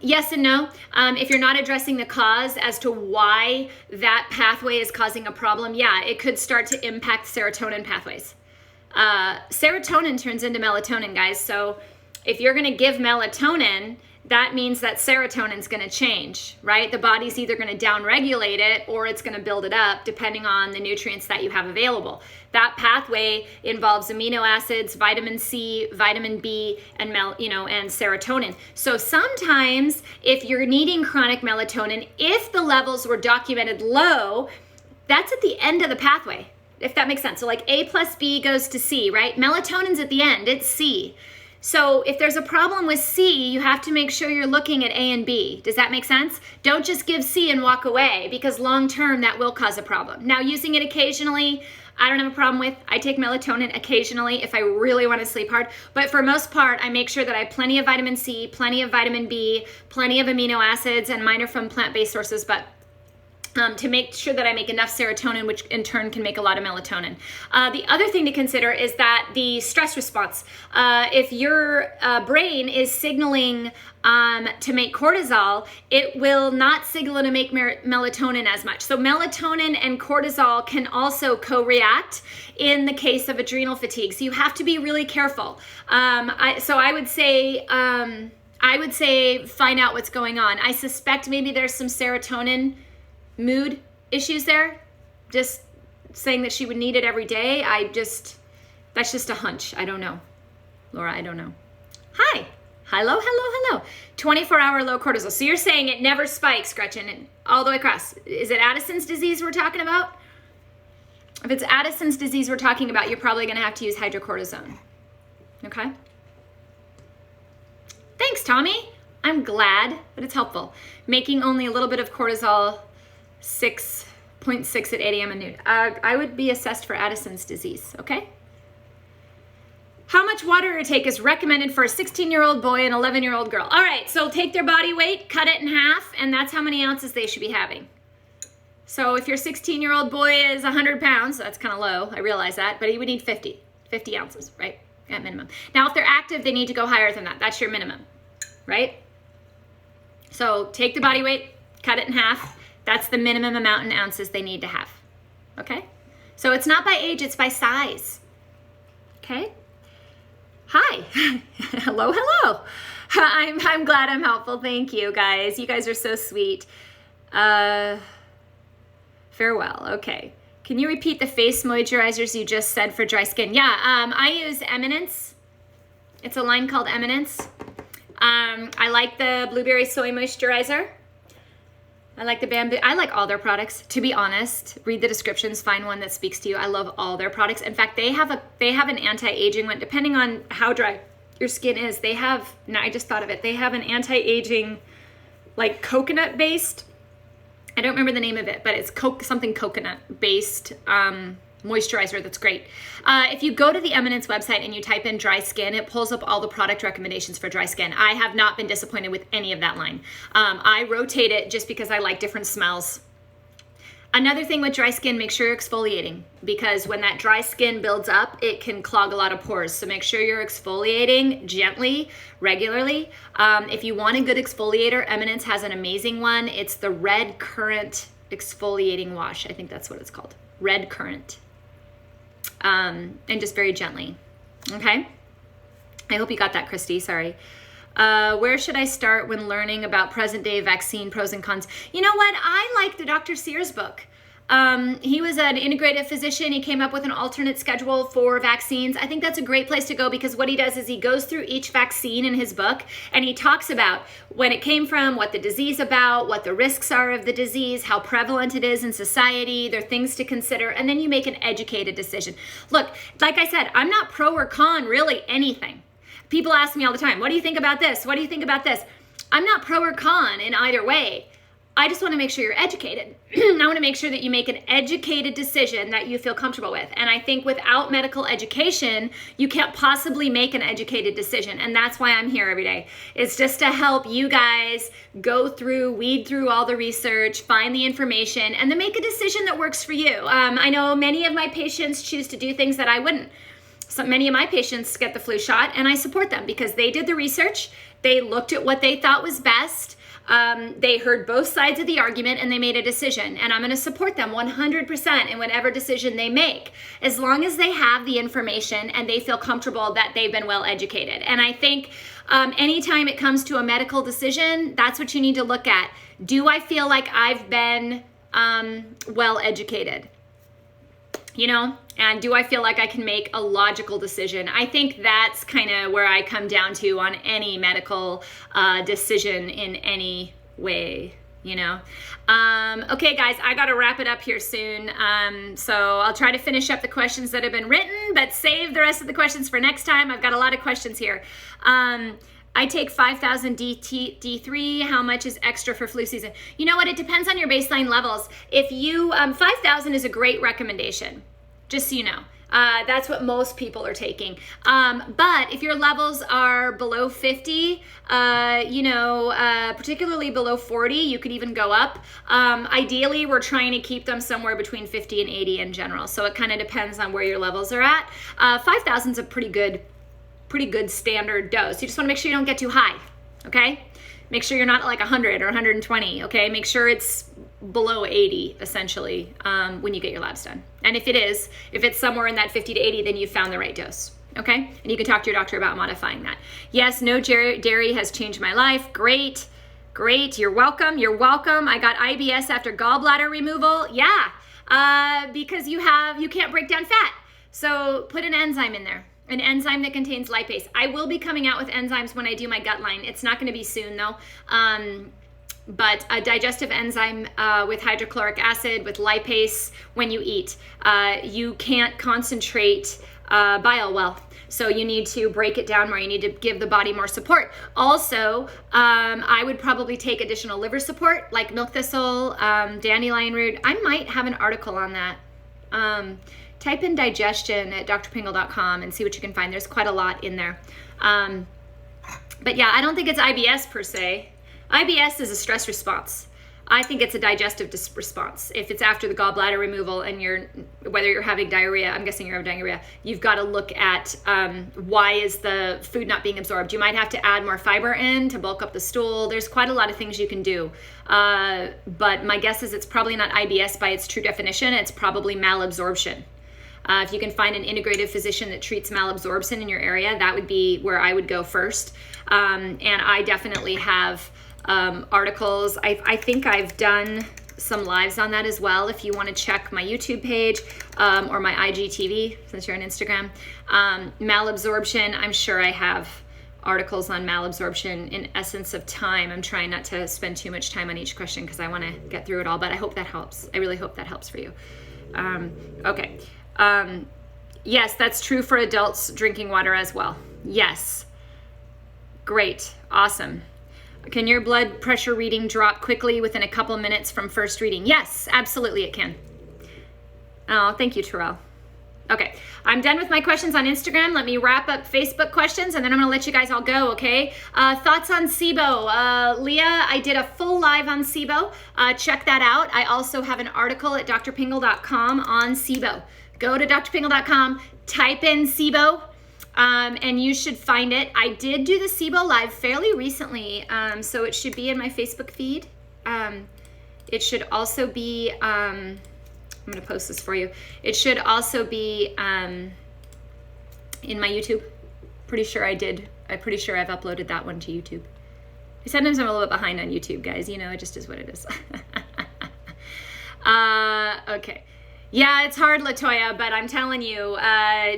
Speaker 1: Yes and no. If you're not addressing the cause as to why that pathway is causing a problem, yeah, it could start to impact serotonin pathways. Serotonin turns into melatonin, guys. So if you're going to give melatonin, that means that serotonin's going to change, right? The body's either going to downregulate it or it's going to build it up depending on the nutrients that you have available. That pathway involves amino acids, vitamin C, vitamin B, and and serotonin. So sometimes if you're needing chronic melatonin, if the levels were documented low, that's at the end of the pathway, if that makes sense. So like A plus B goes to C, right? Melatonin's at the end, it's C. So if there's a problem with C, you have to make sure you're looking at A and B. Does that make sense? Don't just give C and walk away, because long term that will cause a problem. Now, using it occasionally, I don't have a problem with. I take melatonin occasionally if I really want to sleep hard. But for most part, I make sure that I have plenty of vitamin C, plenty of vitamin B, plenty of amino acids, and mine are from plant-based sources, but to make sure that I make enough serotonin, which in turn can make a lot of melatonin. The other thing to consider is that the stress response. If your brain is signaling to make cortisol, it will not signal to make melatonin as much. So melatonin and cortisol can also co-react in the case of adrenal fatigue. So you have to be really careful. I would say find out what's going on. I suspect maybe there's some serotonin mood issues there. Just saying that she would need it every day, that's just a hunch. I don't know. Laura, I don't know. Hi. Hello. 24-hour low cortisol. So you're saying it never spikes, Gretchen, and all the way across. Is it Addison's disease we're talking about? If it's Addison's disease we're talking about, you're probably going to have to use hydrocortisone. Okay? Thanks, Tommy. I'm glad that it's helpful. Making only a little bit of cortisol, 6.6 at 8 a.m. and noon. I would be assessed for Addison's disease, okay? How much water to take is recommended for a 16-year-old boy and 11-year-old girl? All right, so take their body weight, cut it in half, and that's how many ounces they should be having. So if your 16-year-old boy is 100 pounds, that's kind of low, I realize that, but he would need 50 ounces, right, at minimum. Now, if they're active, they need to go higher than that. That's your minimum, right? So take the body weight, cut it in half. That's the minimum amount in ounces they need to have, okay? So it's not by age, it's by size, okay? Hi, hello. I'm glad I'm helpful, thank you guys. You guys are so sweet. Farewell, okay. Can you repeat the face moisturizers you just said for dry skin? Yeah, I use Eminence. It's a line called Eminence. I like the blueberry soy moisturizer. I like the bamboo. I like all their products, to be honest. Read the descriptions, find one that speaks to you. I love all their products. In fact, they have an anti-aging one, depending on how dry your skin is. I just thought of it. They have an anti-aging, like coconut based. I don't remember the name of it, but it's something coconut based moisturizer that's great. If you go to the Eminence website and you type in dry skin, it pulls up all the product recommendations for dry skin. I have not been disappointed with any of that line. I rotate it just because I like different smells. Another thing with dry skin, make sure you're exfoliating, because when that dry skin builds up, it can clog a lot of pores. So make sure you're exfoliating gently, regularly. If you want a good exfoliator, Eminence has an amazing one. It's the Red Current Exfoliating Wash. I think that's what it's called. Red Current. And just very gently. Okay? I hope you got that, Christy. Sorry. Where should I start when learning about present day vaccine pros and cons? You know what? I like the Dr. Sears book. He was an integrative physician. He came up with an alternate schedule for vaccines. I think that's a great place to go because what he does is he goes through each vaccine in his book and he talks about when it came from, what the disease about, what the risks are of the disease, how prevalent it is in society, there are things to consider, and then you make an educated decision. Look, like I said, I'm not pro or con really anything. People ask me all the time, what do you think about this? What do you think about this? I'm not pro or con in either way. I just want to make sure you're educated. I want to make sure that you make an educated decision that you feel comfortable with. And I think without medical education, you can't possibly make an educated decision. And that's why I'm here every day. It's just to help you guys go through, weed through all the research, find the information, and then make a decision that works for you. I know many of my patients choose to do things that I wouldn't. So many of my patients get the flu shot, and I support them because they did the research. They looked at what they thought was best. They heard both sides of the argument and they made a decision, and I'm going to support them 100% in whatever decision they make, as long as they have the information and they feel comfortable that they've been well educated. And I think anytime it comes to a medical decision, that's what you need to look at. Do I feel like I've been well educated? You know, and do I feel like I can make a logical decision? I think that's kind of where I come down to on any medical decision in any way, you know. Okay, guys, I got to wrap it up here soon. So I'll try to finish up the questions that have been written, but save the rest of the questions for next time. I've got a lot of questions here. I take 5,000 D3. How much is extra for flu season? You know what? It depends on your baseline levels. If you, 5,000 is a great recommendation, just so you know. That's what most people are taking. But if your levels are below 50, particularly below 40, you could even go up. Ideally, we're trying to keep them somewhere between 50 and 80 in general. So it kind of depends on where your levels are at. 5,000 is a pretty good standard dose. You just want to make sure you don't get too high, okay? Make sure you're not like 100 or 120, okay? Make sure it's below 80, essentially, when you get your labs done. And if it's somewhere in that 50 to 80, then you've found the right dose, okay? And you can talk to your doctor about modifying that. Yes, no dairy has changed my life. Great. You're welcome. I got IBS after gallbladder removal. Yeah, because you can't break down fat. So put an enzyme in there. An enzyme that contains lipase. I will be coming out with enzymes when I do my gut line. It's not going to be soon though. But a digestive enzyme with hydrochloric acid, with lipase when you eat. You can't concentrate bile well. So you need to break it down more. You need to give the body more support. Also, I would probably take additional liver support like milk thistle, dandelion root. I might have an article on that. Type in digestion at drpingel.com and see what you can find. There's quite a lot in there. But yeah, I don't think it's IBS per se. IBS is a stress response. I think it's a digestive response. If it's after the gallbladder removal and whether you're having diarrhea, I'm guessing you're having diarrhea, you've got to look at why is the food not being absorbed. You might have to add more fiber in to bulk up the stool. There's quite a lot of things you can do. But my guess is it's probably not IBS by its true definition. It's probably malabsorption. If you can find an integrative physician that treats malabsorption in your area, that would be where I would go first. And I definitely have articles. I think I've done some lives on that as well. If you want to check my YouTube page or my IGTV, since you're on Instagram. Malabsorption, I'm sure I have articles on malabsorption in essence of time. I'm trying not to spend too much time on each question because I want to get through it all, but I hope that helps. I really hope that helps for you. Okay. Yes, that's true for adults drinking water as well. Yes. Great. Awesome. Can your blood pressure reading drop quickly within a couple minutes from first reading? Yes, absolutely it can. Oh, thank you, Terrell. Okay, I'm done with my questions on Instagram. Let me wrap up Facebook questions and then I'm gonna let you guys all go, okay? Thoughts on SIBO. Leah, I did a full live on SIBO. Check that out. I also have an article at drpingel.com on SIBO. Go to drpingel.com, type in SIBO, and you should find it. I did do the SIBO live fairly recently, so it should be in my Facebook feed. It should also be, I'm gonna post this for you. It should also be in my YouTube. Pretty sure I did. I'm pretty sure I've uploaded that one to YouTube. Sometimes I'm a little bit behind on YouTube, guys. You know, it just is what it is. Okay. Yeah, it's hard, Latoya, but I'm telling you,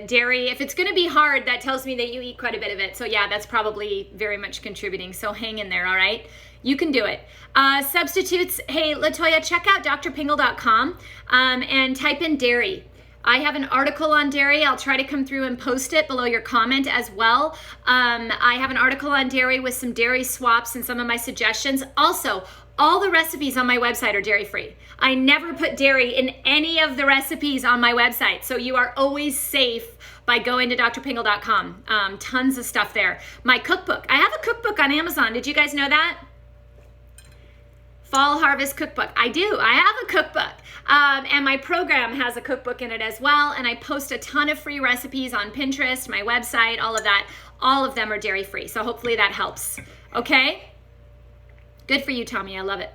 Speaker 1: dairy, if it's going to be hard, that tells me that you eat quite a bit of it. So yeah, that's probably very much contributing. So hang in there, all right? You can do it. Substitutes, hey, Latoya, check out drpingel.com and type in dairy. I have an article on dairy. I'll try to come through and post it below your comment as well. I have an article on dairy with some dairy swaps and some of my suggestions. Also, all the recipes on my website are dairy-free. I never put dairy in any of the recipes on my website, so you are always safe by going to drpingel.com. Tons of stuff there. My cookbook. I have a cookbook on Amazon. Did you guys know that? Fall Harvest Cookbook. I do. I have a cookbook. And my program has a cookbook in it as well. And I post a ton of free recipes on Pinterest, my website, all of that. All of them are dairy-free. So hopefully that helps. Okay? Good for you, Tommy. I love it.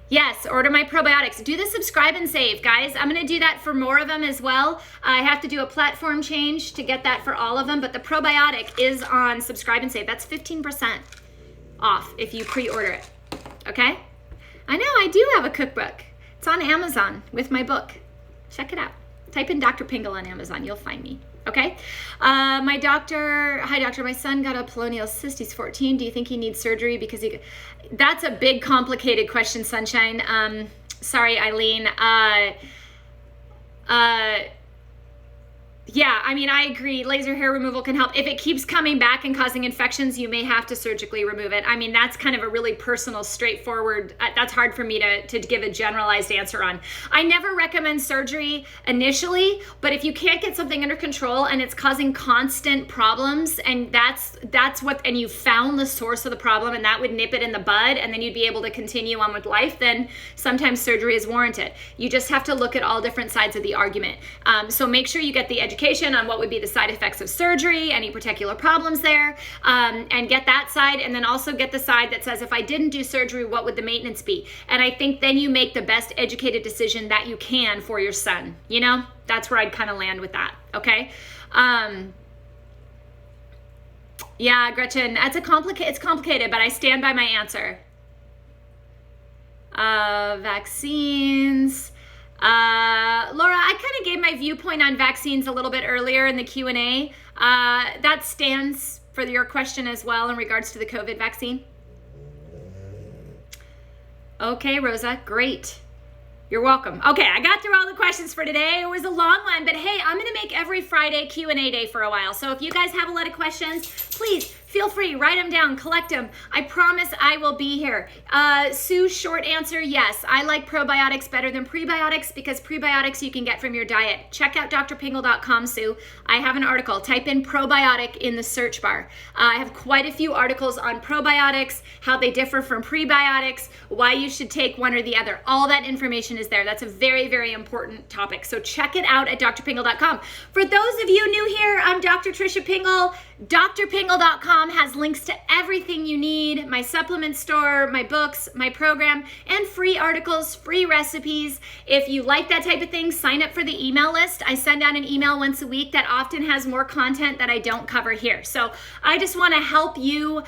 Speaker 1: Yes, order my probiotics. Do the subscribe and save, guys. I'm going to do that for more of them as well. I have to do a platform change to get that for all of them, but the probiotic is on subscribe and save. That's 15% off if you pre-order it. Okay? I know, I do have a cookbook. It's on Amazon with my book. Check it out. Type in Dr. Pingel on Amazon. You'll find me. Okay? Hi doctor, my son got a pilonial cyst. He's 14. Do you think he needs surgery because he... That's a big, complicated question, Sunshine. Sorry, Eileen. Yeah, I mean, I agree. Laser hair removal can help. If it keeps coming back and causing infections, you may have to surgically remove it. I mean, that's kind of a really personal, straightforward, that's hard for me to give a generalized answer on. I never recommend surgery initially, but if you can't get something under control and it's causing constant problems, and and you found the source of the problem and that would nip it in the bud, and then you'd be able to continue on with life, then sometimes surgery is warranted. You just have to look at all different sides of the argument. So make sure you get the education on what would be the side effects of surgery, any particular problems there, and get that side, and then also get the side that says, if I didn't do surgery, what would the maintenance be? And I think then you make the best educated decision that you can for your son. You know, that's where I'd kind of land with that. Okay. Yeah, Gretchen, it's complicated, but I stand by my answer. Vaccines. Laura, I kind of gave my viewpoint on vaccines a little bit earlier in the Q&A. That stands for your question as well in regards to the COVID vaccine. Okay, Rosa, great. You're welcome. Okay, I got through all the questions for today. It was a long one, but hey, I'm going to make every Friday Q&A day for a while. So if you guys have a lot of questions, please feel free, write them down, collect them. I promise I will be here. Sue, short answer, yes. I like probiotics better than prebiotics because prebiotics you can get from your diet. Check out drpingel.com, Sue. I have an article. Type in probiotic in the search bar. I have quite a few articles on probiotics, how they differ from prebiotics, why you should take one or the other. All that information is there. That's a very, very important topic. So check it out at drpingel.com. For those of you new here, I'm Dr. Tricia Pingel. drpingel.com has links to everything you need, my supplement store, my books, my program, and free articles, free recipes. If you like that type of thing, sign up for the email list. I send out an email once a week that often has more content that I don't cover here. So I just want to help you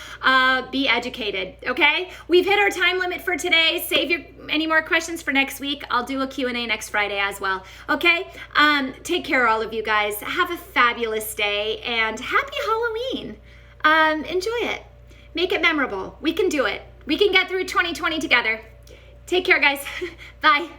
Speaker 1: be educated, okay? We've hit our time limit for today. Save any more questions for next week. I'll do a Q&A next Friday as well, okay? Take care, all of you guys. Have a fabulous day, and happy Halloween. Enjoy it. Make it memorable. We can do it. We can get through 2020 together. Take care, guys. Bye.